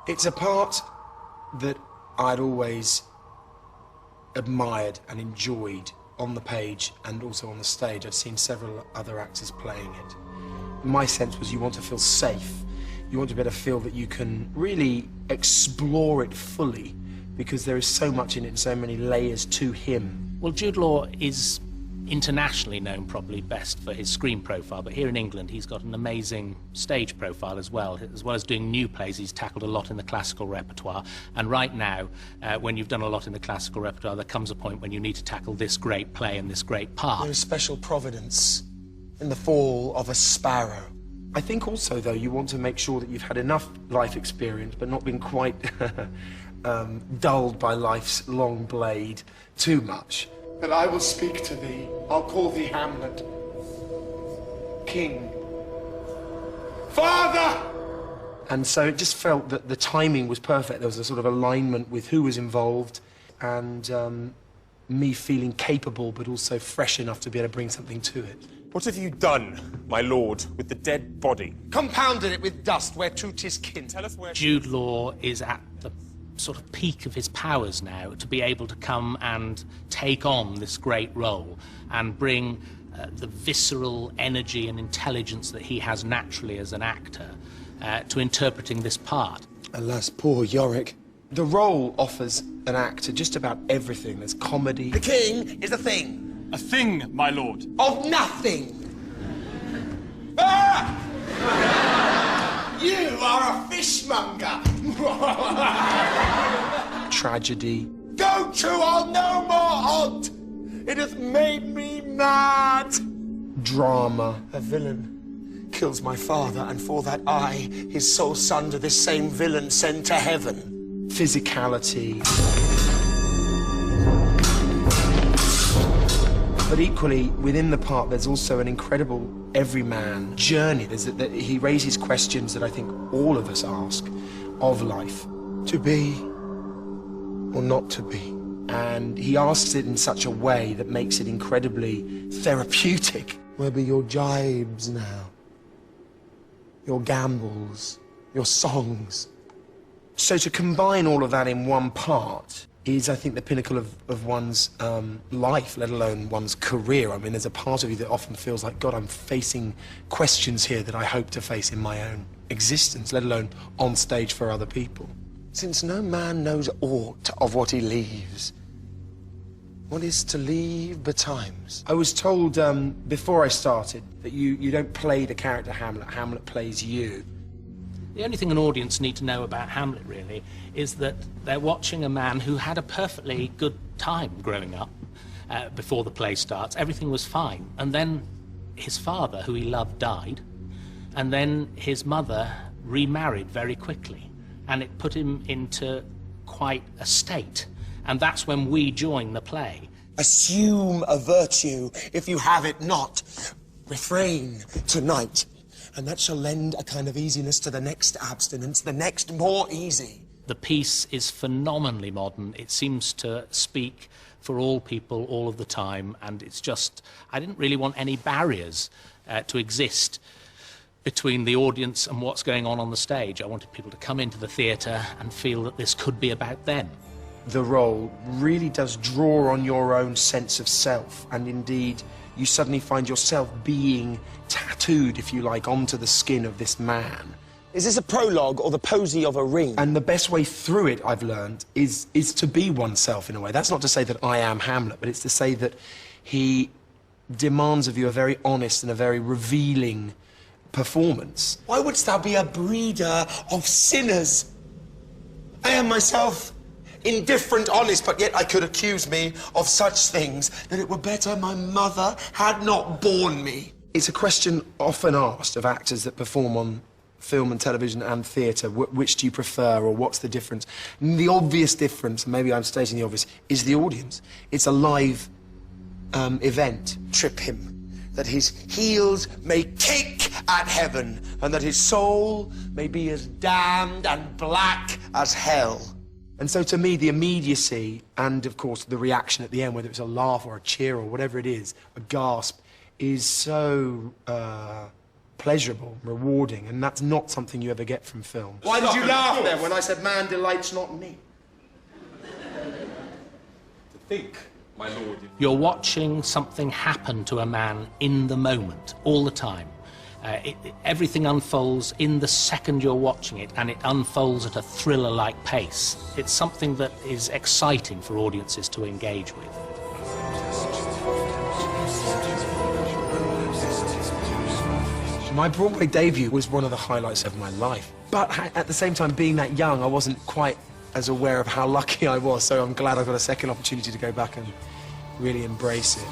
It's a part that I'd always admired and enjoyed on the page and also on the stage. I'd seen several other actors playing it. My sense was you want to feel safe. You want to be able to feel that you can really explore it fully because there is so much in it and so many layers to him. Well, Jude Law is internationally known probably best for his screen profile, but here in England he's got an amazing stage profile as well as doing new plays. He's tackled a lot in the classical repertoire, and right now when you've done a lot in the classical repertoire, there comes a point when you need to tackle this great play and this great part. There is special providence in the fall of a sparrow. I think also, though, you want to make sure that you've had enough life experience but not been quite dulled by life's long blade too much. But I will speak to thee. I'll call thee Hamlet. King. Father! And so it just felt that the timing was perfect. There was a sort of alignment with who was involved and me feeling capable but also fresh enough to be able to bring something to it. What have you done, my lord, with the dead body? Compounded it with dust where to 'tis kin. Tell us where... Jude Law is at the sort of peak of his powers now to be able to come and take on this great role and bring the visceral energy and intelligence that he has naturally as an actor to interpreting this part. Alas, poor Yorick. The role offers an actor just about everything. There's comedy. The king is a thing. A thing, my lord. Of nothing. Ah! You are a fishmonger. Tragedy. Go to all no more on't. It hath made me mad. Drama. A villain kills my father, and for that I, his sole son, to this same villain send to heaven. Physicality. But equally, within the part, there's also an incredible everyman journey. He raises questions that I think all of us ask of life. To be or not to be. And he asks it in such a way that makes it incredibly therapeutic. Where be your jibes now? Your gambles? Your songs? So to combine all of that in one part is, I think, the pinnacle of one's life, let alone one's career. I mean, there's a part of you that often feels like, God, I'm facing questions here that I hope to face in my own existence, let alone on stage for other people. Since no man knows aught of what he leaves, what is to leave betimes? I was told before I started that you don't play the character Hamlet, Hamlet plays you. The only thing an audience need to know about Hamlet, really, is that they're watching a man who had a perfectly good time growing up before the play starts. Everything was fine. And then his father, who he loved, died. And then his mother remarried very quickly. And it put him into quite a state. And that's when we join the play. Assume a virtue if you have it not. Refrain tonight. And that shall lend a kind of easiness to the next abstinence, the next more easy. The piece is phenomenally modern. It seems to speak for all people all of the time, and it's just, I didn't really want any barriers to exist between the audience and what's going on the stage. I wanted people to come into the theatre and feel that this could be about them. The role really does draw on your own sense of self, and indeed, you suddenly find yourself being tattooed, if you like, onto the skin of this man. Is this a prologue or the posy of a ring? And the best way through it, I've learned, is to be oneself in a way. That's not to say that I am Hamlet, but it's to say that he demands of you a very honest and a very revealing performance. Why wouldst thou be a breeder of sinners? I am myself indifferent, honest, but yet I could accuse me of such things that it were better my mother had not borne me. It's a question often asked of actors that perform on film and television and theatre. Which do you prefer, or what's the difference? And the obvious difference, and maybe I'm stating the obvious, is the audience. It's a live event. Trip him, that his heels may kick at heaven, and that his soul may be as damned and black as hell. And so to me, the immediacy and, of course, the reaction at the end, whether it's a laugh or a cheer or whatever it is, a gasp, is so pleasurable, rewarding, and that's not something you ever get from film. Why did you laugh then when I said man delights not me? To think, my lord... You're watching something happen to a man in the moment, all the time. Everything unfolds in the second you're watching it, and it unfolds at a thriller-like pace. It's something that is exciting for audiences to engage with. My Broadway debut was one of the highlights of my life. But at the same time, being that young, I wasn't quite as aware of how lucky I was, so I'm glad I got a second opportunity to go back and really embrace it.